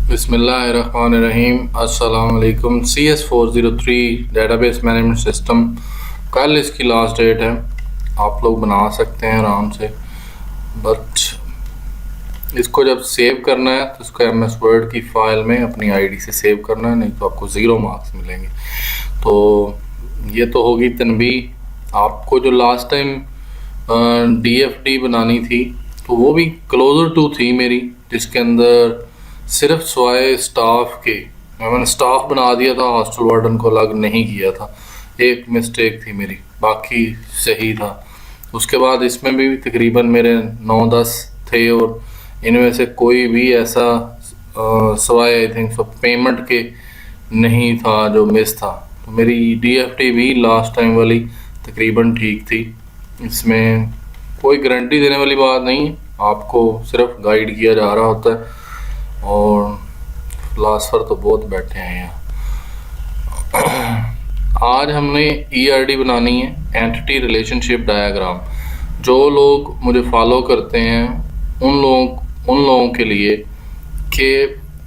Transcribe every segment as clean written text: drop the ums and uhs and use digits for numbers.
बिस्मिल्लाहिर्रहमानिर्रहीम। अस्सलाम वालेकुम। CS403 डेटाबेस मैनेजमेंट सिस्टम, कल इसकी लास्ट डेट है। आप लोग बना सकते हैं आराम से, बट इसको जब सेव करना है तो इसको MS वर्ड की फ़ाइल में अपनी ID से सेव करना है, नहीं तो आपको 0 मार्क्स मिलेंगे। तो ये तो होगी तनबीह। आपको जो लास्ट टाइम DFD बनानी थी तो वो भी क्लोजर टू थी मेरी, जिसके अंदर सिर्फ स्वाय स्टाफ के मैंने स्टाफ बना दिया था, हॉस्टल वार्डन को अलग नहीं किया था। एक मिस्टेक थी मेरी, बाकी सही था। उसके बाद इसमें भी तकरीबन मेरे 9-10 थे और इनमें से कोई भी ऐसा स्वाय आई थिंक सो पेमेंट के नहीं था जो मिस था। तो मेरी DFD भी लास्ट टाइम वाली तकरीबन ठीक थी। इसमें कोई गारंटी देने वाली बात नहीं, आपको सिर्फ गाइड किया जा रहा होता है। और फिलासफर तो बहुत बैठे हैं यहाँ। आज हमने ERD बनानी है, एंटिटी रिलेशनशिप डायग्राम। जो लोग मुझे फॉलो करते हैं उन लोगों के लिए कि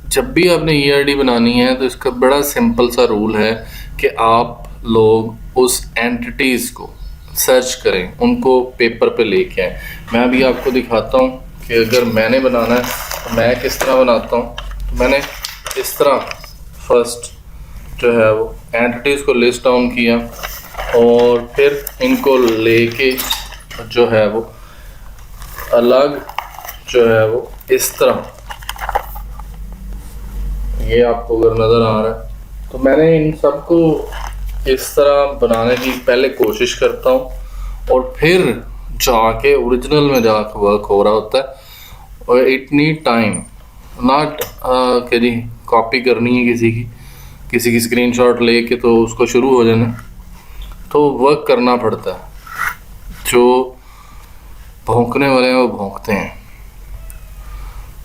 जब भी आपने ERD बनानी है तो इसका बड़ा सिंपल सा रूल है कि आप लोग उस एंटिटीज़ को सर्च करें, उनको पेपर पे लेके आएँ। मैं अभी आपको दिखाता हूँ कि अगर मैंने बनाना है तो मैं किस तरह बनाता हूँ। तो मैंने इस तरह फर्स्ट जो है वो एंटिटीज़ को लिस्ट डाउन किया और फिर इनको लेके जो है वो अलग जो है वो इस तरह, ये आपको अगर नज़र आ रहा है, तो मैंने इन सबको इस तरह बनाने की पहले कोशिश करता हूँ और फिर जाके ओरिजिनल में जाके वर्क हो रहा होता है। और इट नीड टाइम, नॉट कि जी कॉपी करनी है किसी की स्क्रीनशॉट लेके तो उसको शुरू हो जाना, तो वर्क करना पड़ता है। जो भौंकने वाले हैं वो भौंकते हैं।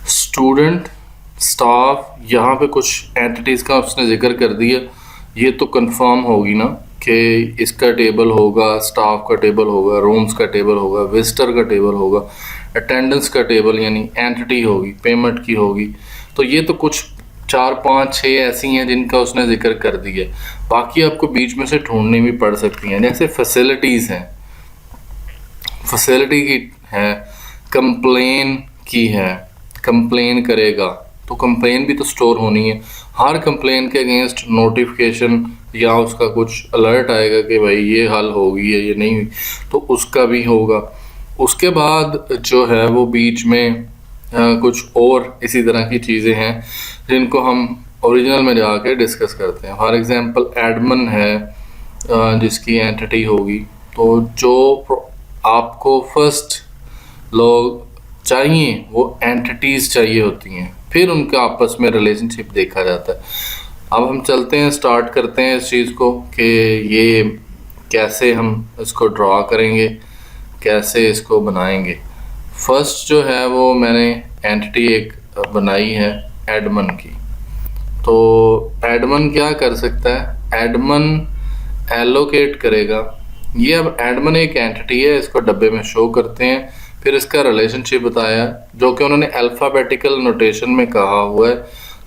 स्टूडेंट, स्टाफ, यहाँ पे कुछ एंटिटीज़ का उसने जिक्र कर दिया। ये तो कंफर्म होगी ना कि इसका टेबल होगा, स्टाफ का टेबल होगा, रूम्स का टेबल होगा, विजिटर का टेबल होगा, अटेंडेंस का टेबल यानी एंटिटी होगी, पेमेंट की होगी। तो ये तो कुछ 4, 5, 6 ऐसी हैं जिनका उसने जिक्र कर दिया। बाकी आपको बीच में से ढूंढनी भी पड़ सकती हैं। जैसे फैसिलिटीज़ हैं, फैसिलिटी की है, कंप्लेन की है, कंप्लेन करेगा तो कंप्लेन भी तो स्टोर होनी है। हर कंप्लेन के अगेंस्ट नोटिफिकेशन या उसका कुछ अलर्ट आएगा कि भाई ये हल होगी या ये नहीं हुई, तो उसका भी होगा। उसके बाद जो है वो बीच में कुछ और इसी तरह की चीज़ें हैं जिनको हम ओरिजिनल में जाके डिस्कस करते हैं। फॉर एग्जांपल एडमिन है जिसकी एंटिटी होगी, तो जो आपको फर्स्ट लोग चाहिए वो एंटिटीज़ चाहिए होती हैं, फिर उनका आपस में रिलेशनशिप देखा जाता है। अब हम चलते हैं, स्टार्ट करते हैं इस चीज़ को कि ये कैसे हम इसको ड्रा करेंगे, कैसे इसको बनाएंगे। फर्स्ट जो है वो मैंने एंटिटी एक बनाई है एडमिन की। तो एडमिन क्या कर सकता है, एडमिन एलोकेट करेगा। ये अब एडमिन एक एंटिटी है, इसको डब्बे में शो करते हैं। फिर इसका रिलेशनशिप बताया जो कि उन्होंने अल्फ़ाबेटिकल नोटेशन में कहा हुआ है।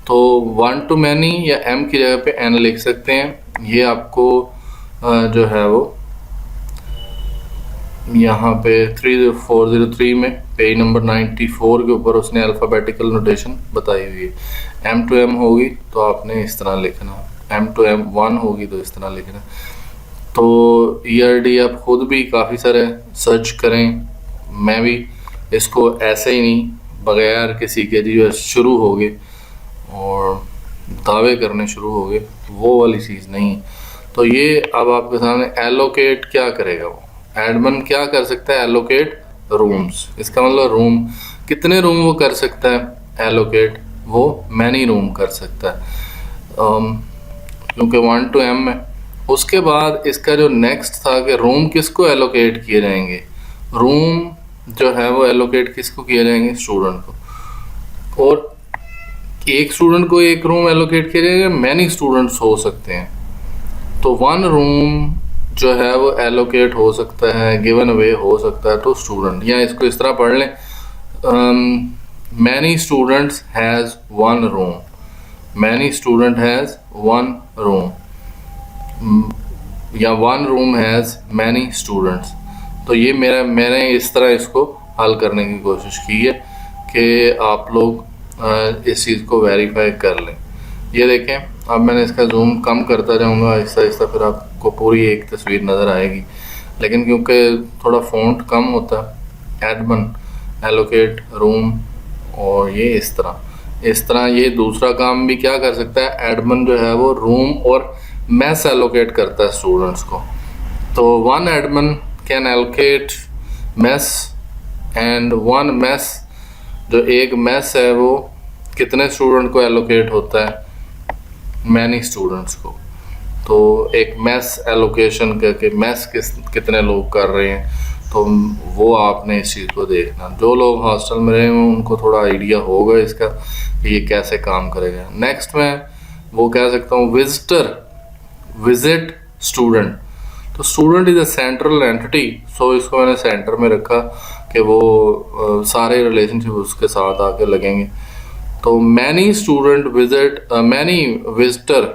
तो 1 to many या M की जगह पे N लिख सकते हैं। ये आपको जो है वो यहाँ पे 3403 में पेज नंबर 94 के ऊपर उसने अल्फ़ाबेटिकल नोटेशन बताई हुई है। M to M होगी तो आपने इस तरह लिखना, M to M 1 होगी तो इस तरह लिखना। तो ERD आप खुद भी काफ़ी सारे सर्च करें। मैं भी इसको ऐसे ही नहीं बगैर किसी के जो शुरू हो गए और दावे करने शुरू हो गए, वो वाली चीज़ नहीं। तो ये अब आपके सामने एलोकेट क्या करेगा, वो एडमिन क्या कर सकता है, एलोकेट रूम्स। इसका मतलब रूम, कितने रूम वो कर सकता है एलोकेट, वो मैनी रूम कर सकता है क्योंकि 1 to M है। उसके बाद इसका जो नेक्स्ट था कि रूम किसको एलोकेट किए जाएंगे, रूम जो है वो एलोकेट किसको किए जाएंगे, स्टूडेंट को। और एक स्टूडेंट को एक रूम एलोकेट किया जाएगा, मैनी स्टूडेंट्स हो सकते हैं। तो 1 रूम जो है वो एलोकेट हो सकता है, गिवन अवे हो सकता है टू स्टूडेंट। या इसको इस तरह पढ़ लें, many students has 1 room. Many student has one room, या one room has many students. तो ये मैंने इस तरह इसको हल करने की कोशिश की है कि आप लोग इस चीज़ को वेरीफाई कर लें। ये देखें, अब मैंने इसका जूम कम करता जाऊंगा आहिस्ता आहिस्ता, फिर आपको पूरी एक तस्वीर नज़र आएगी। लेकिन क्योंकि थोड़ा फ़ॉन्ट कम होता है, एडमन, एलोकेट, रूम, और ये इस तरह ये दूसरा काम भी क्या कर सकता है, एडमन जो है वो रूम और मैस एलोकेट करता है स्टूडेंट्स को। तो one admin can allocate mess, and one mess, जो एक मैस है वो कितने स्टूडेंट को एलोकेट होता है, मैनी स्टूडेंट्स को। तो एक मैस एलोकेशन करके मैस कितने लोग कर रहे हैं, तो वो आपने इस चीज़ को देखना। जो लोग हॉस्टल में रहे हैं उनको थोड़ा आइडिया होगा इसका कि ये कैसे काम करेगा। नेक्स्ट मैं वो कह सकता हूँ विजिटर, विजिट स्टूडेंट। तो student is a central entity, so इसको मैंने सेंटर में रखा कि वो सारे रिलेशनशिप उसके साथ आके लगेंगे। तो many student visit, many visitor,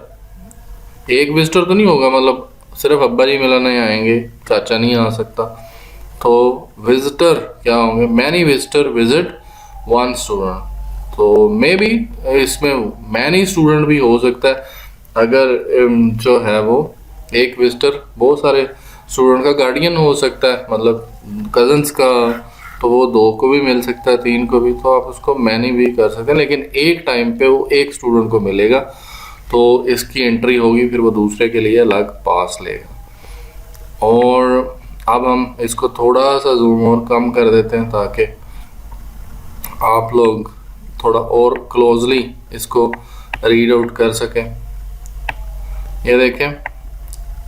एक विजिटर तो नहीं होगा, मतलब सिर्फ अब्बा जी मिलाने आएंगे, चाचा नहीं आ सकता। तो विजिटर क्या होंगे, many visitor visit one student. तो मे बी इसमें मैनी स्टूडेंट भी हो सकता है, अगर जो है वो एक विजिटर बहुत सारे स्टूडेंट का गार्डियन हो सकता है, मतलब कजन्स का, तो वो 2 को भी मिल सकता है, 3 को भी, तो आप उसको मैनी भी कर सकते हैं। लेकिन एक टाइम पे वो एक स्टूडेंट को मिलेगा, तो इसकी एंट्री होगी, फिर वो दूसरे के लिए अलग पास लेगा। और अब हम इसको थोड़ा सा जूम और कम कर देते हैं ताकि आप लोग थोड़ा और क्लोजली इसको रीड आउट कर सकें। ये देखें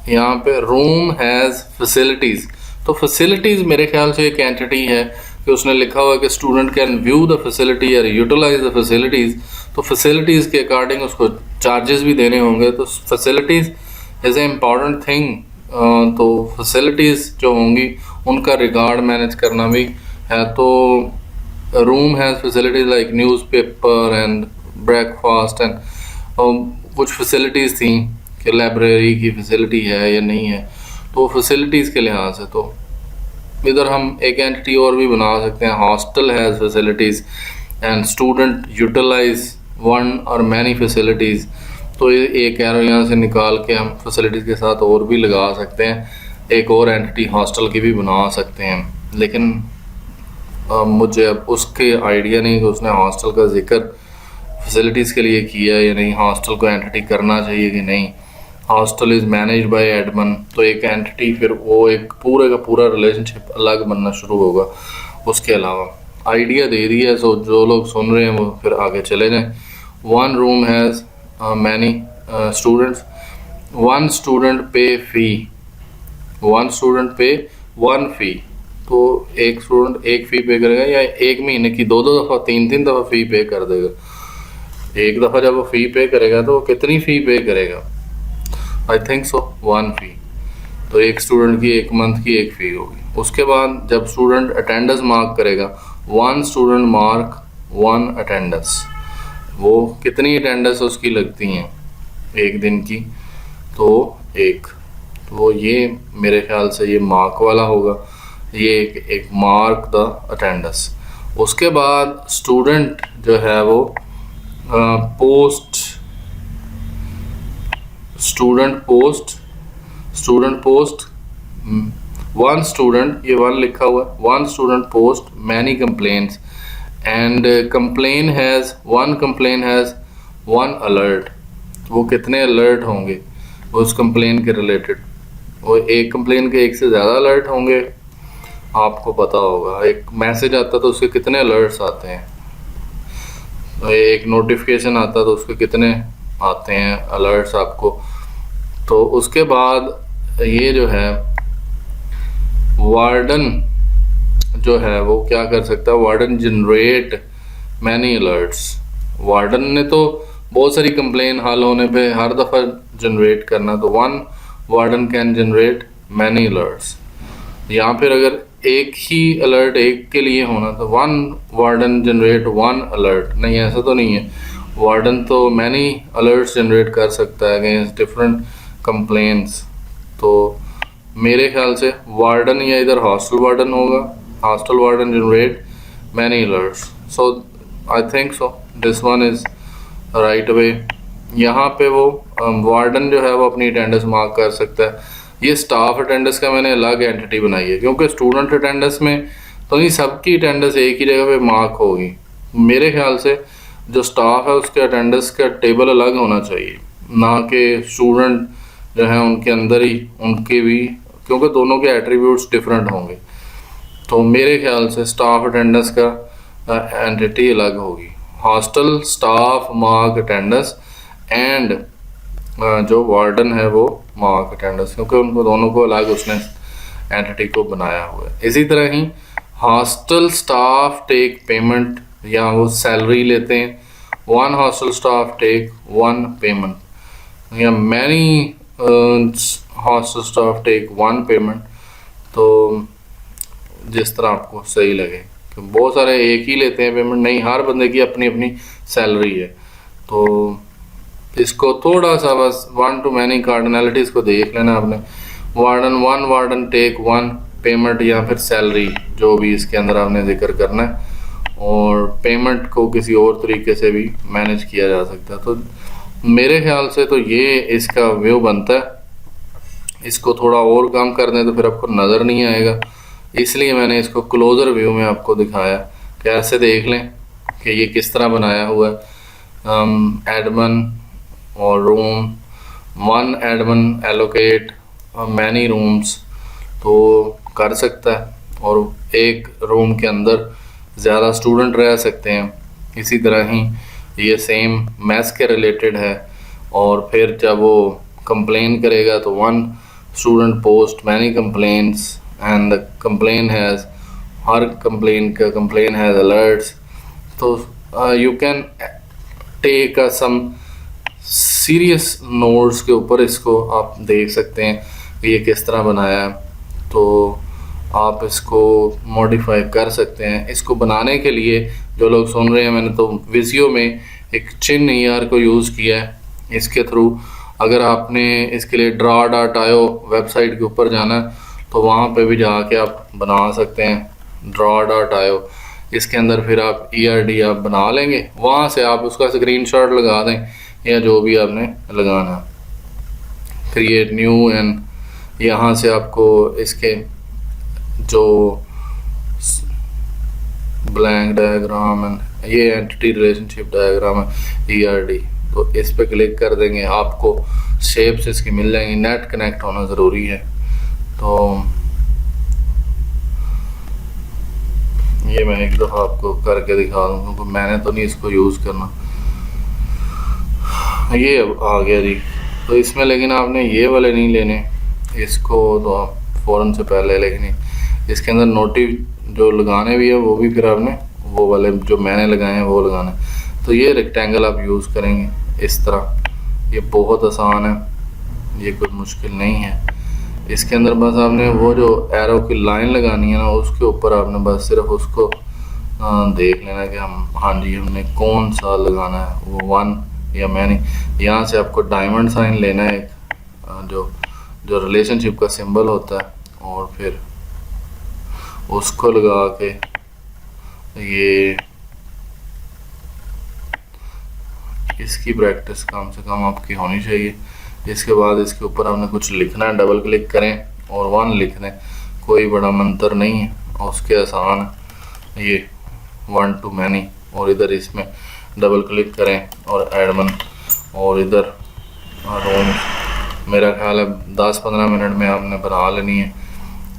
यहाँ पे रूम हैज़ फैसिलिटीज़। तो फैसिलिटीज़ मेरे ख्याल से एक एंटिटी है कि उसने लिखा हुआ है कि student can view the facility और यूटिलाइज द फैसिलिटीज़। तो फैसिलिटीज़ के अकॉर्डिंग उसको चार्जेस भी देने होंगे। तो facilities is a important thing. तो फैसिलिटीज़ जो होंगी उनका रिकॉर्ड मैनेज करना भी है। तो room has facilities like newspaper and breakfast and कुछ फैसिलिटीज़ थी कि लाइब्रेरी की फैसिलिटी है या नहीं है, तो फैसिलिटीज़ के लिहाज से तो इधर हम एक एंटिटी और भी बना सकते हैं, hostel has facilities and student utilize one और मैनी फैसिलिटीज़। तो एक एरो यहाँ से निकाल के हम फैसिलिटीज़ के साथ और भी लगा सकते हैं, एक और एंटिटी हॉस्टल की भी बना सकते हैं। लेकिन मुझे अब उसके आइडिया नहीं कि उसने हॉस्टल का जिक्र फैसिलिटीज़ के लिए किया या नहीं, हॉस्टल को एंटिटी करना चाहिए कि नहीं। Hostel is manage by Edmund, तो एक एंटिटी, फिर वो एक पूरे का पूरा रिलेशनशिप अलग बनना शुरू होगा। उसके अलावा आइडिया दे दिया, सो जो लोग सुन रहे हैं वो फिर आगे चले जाएं। One room has many students, one student पे फ़ी, वन स्टूडेंट पे वन फ़ी। तो एक स्टूडेंट एक फ़ी पे करेगा या एक महीने की 2-2 दफ़ा 3-3 दफ़ा फ़ी पे कर देगा। एक दफ़ा जब वो फ़ी पे करेगा तो वो कितनी फ़ी पे करेगा, आई थिंक सो 1 फ़ी। तो एक स्टूडेंट की एक मंथ की एक फ़ी होगी। उसके बाद जब स्टूडेंट अटेंडेंस मार्क करेगा, one student mark one attendance, वो कितनी अटेंडेंस उसकी लगती हैं एक दिन की, तो एक। तो ये मेरे ख्याल से ये मार्क वाला होगा, ये एक मार्क द अटेंडेंस। उसके बाद स्टूडेंट जो है वो post, student post one student, ये वन लिखा हुआ है, one student post many complaints and complain has one alert. वो कितने अलर्ट होंगे उस कंप्लेन के रिलेटेड, वो एक कंप्लेन के एक से ज़्यादा अलर्ट होंगे, आपको पता होगा। एक मैसेज आता तो उसके कितने अलर्ट्स आते हैं, एक नोटिफिकेशन आता तो उसके कितने आते हैं अलर्ट्स आपको। तो उसके बाद ये जो है वार्डन जो है वो क्या कर सकता है, warden generate many alerts. Warden ने तो बहुत सारी कंप्लेन हल होने पे हर दफ़ा जनरेट करना, तो one warden can generate many alerts. यहाँ पर अगर एक ही अलर्ट एक के लिए होना तो one warden generate one alert, नहीं ऐसा तो नहीं है। वार्डन तो मैनी अलर्ट्स जनरेट कर सकता है अगेंस्ट डिफरेंट कंप्लेंट्स। तो मेरे ख्याल से वार्डन या इधर हॉस्टल वार्डन होगा, hostel warden generate many alerts. So I think so this one is right way. यहाँ पे वो वार्डन जो है वो अपनी अटेंडेंस मार्क कर सकता है। ये स्टाफ अटेंडेंस का मैंने अलग एंटिटी बनाई है, क्योंकि स्टूडेंट अटेंडेंस में तो नहीं सबकी अटेंडेंस एक ही जगह पे मार्क होगी। मेरे ख्याल से जो स्टाफ है उसके अटेंडेंस का टेबल अलग होना चाहिए, ना कि स्टूडेंट जो है उनके अंदर ही उनके भी, क्योंकि दोनों के एट्रीब्यूट्स डिफरेंट होंगे। तो मेरे ख्याल से स्टाफ अटेंडेंस का एंटिटी अलग होगी। Hostel staff mark attendance and जो वार्डन है वो मार्क अटेंडेंस, क्योंकि उनको दोनों को अलग उसने एंटिटी को बनाया हुआ है। इसी तरह ही हॉस्टल स्टाफ टेक पेमेंट, या वो सैलरी लेते हैं, one hostel staff take one payment, या many hostel staff take one payment. तो जिस तरह आपको सही लगे, कि बहुत सारे एक ही लेते हैं पेमेंट, नहीं, हर बंदे की अपनी अपनी सैलरी है। तो इसको थोड़ा सा बस वन टू मैनी कार्डिनलिटीज़ को देख लेना आपने। Warden one warden take one payment, या फिर सैलरी, जो भी इसके अंदर आपने जिक्र करना है। और पेमेंट को किसी और तरीके से भी मैनेज किया जा सकता है। तो मेरे ख्याल से तो ये इसका व्यू बनता है। इसको थोड़ा और काम कर दें तो फिर आपको नज़र नहीं आएगा, इसलिए मैंने इसको क्लोज़र व्यू में आपको दिखाया कि ऐसे देख लें कि ये किस तरह बनाया हुआ है। एडमन और room, one Edmund allocate many rooms तो कर सकता है, और एक रूम के अंदर ज़्यादा स्टूडेंट रह सकते हैं। इसी तरह ही ये सेम मैथ्स के रिलेटेड है। और फिर जब वो कंप्लेन करेगा तो one student post many complaints and the complain has, हर कंप्लेन हैज़ अलर्ट्स। तो you can take some serious notes के ऊपर इसको आप देख सकते हैं कि ये किस तरह बनाया है। तो आप इसको मॉडिफाई कर सकते हैं। इसको बनाने के लिए जो लोग सुन रहे हैं, मैंने तो विजियो में एक चिन्ह ईआर को यूज़ किया है। इसके थ्रू अगर आपने इसके लिए draw.io वेबसाइट के ऊपर जाना है तो वहाँ पे भी जाके आप बना सकते हैं draw.io। इसके अंदर फिर आप ERD आप बना लेंगे, वहाँ से आप उसका स्क्रीनशॉट लगा दें या जो भी आपने लगाना, क्रिएट न्यू, एंड यहाँ से आपको इसके जो ब्लैंक डायग्राम एंड ये एंटिटी रिलेशनशिप डायग्राम है ERD, तो इस पे क्लिक कर देंगे, आपको शेप्स इसकी मिल जाएंगी। नेट कनेक्ट होना ज़रूरी है। तो ये मैं एक दफ़ा आपको करके दिखा दूँ, क्योंकि मैंने तो नहीं इसको यूज़ करना। ये आ गया जी। तो इसमें लेकिन आपने ये वाले नहीं लेने, इसको तो आप फ़ौरन से पहले लेकिन इसके अंदर नोटिव जो लगाने भी है वो भी फिर आपने वो वाले जो मैंने लगाए हैं वो लगाने। तो ये रेक्टेंगल आप यूज़ करेंगे इस तरह। ये बहुत आसान है, ये कोई मुश्किल नहीं है। इसके अंदर बस आपने वो जो एरो की लाइन लगानी है ना, उसके ऊपर आपने बस सिर्फ उसको देख लेना कि हम, हाँ जी, हमने कौन सा लगाना है, वो वन या मैनी। यहाँ से आपको डायमंड साइन लेना है, एक जो रिलेशनशिप का सिंबल होता है, और फिर उसको लगा के ये इसकी प्रैक्टिस कम से कम आपकी होनी चाहिए। इसके बाद इसके ऊपर आपने कुछ लिखना है, डबल क्लिक करें और वन लिख दें, कोई बड़ा मंत्र नहीं है, और उसके आसान है ये वन टू मैनी। और इधर इसमें डबल क्लिक करें और एडमन, और इधर रूम, मेरा ख्याल है 10-15 मिनट में आपने बना लेनी है।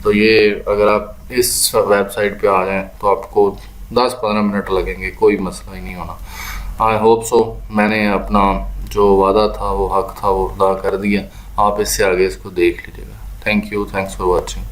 तो ये अगर आप इस वेबसाइट पे आ जाएं तो आपको 10-15 मिनट लगेंगे, कोई मसला ही नहीं होना। आई होप सो मैंने अपना जो वादा था, वो हक था, वो अदा कर दिया। आप इससे आगे इसको देख लीजिएगा। Thank you, thanks for watching.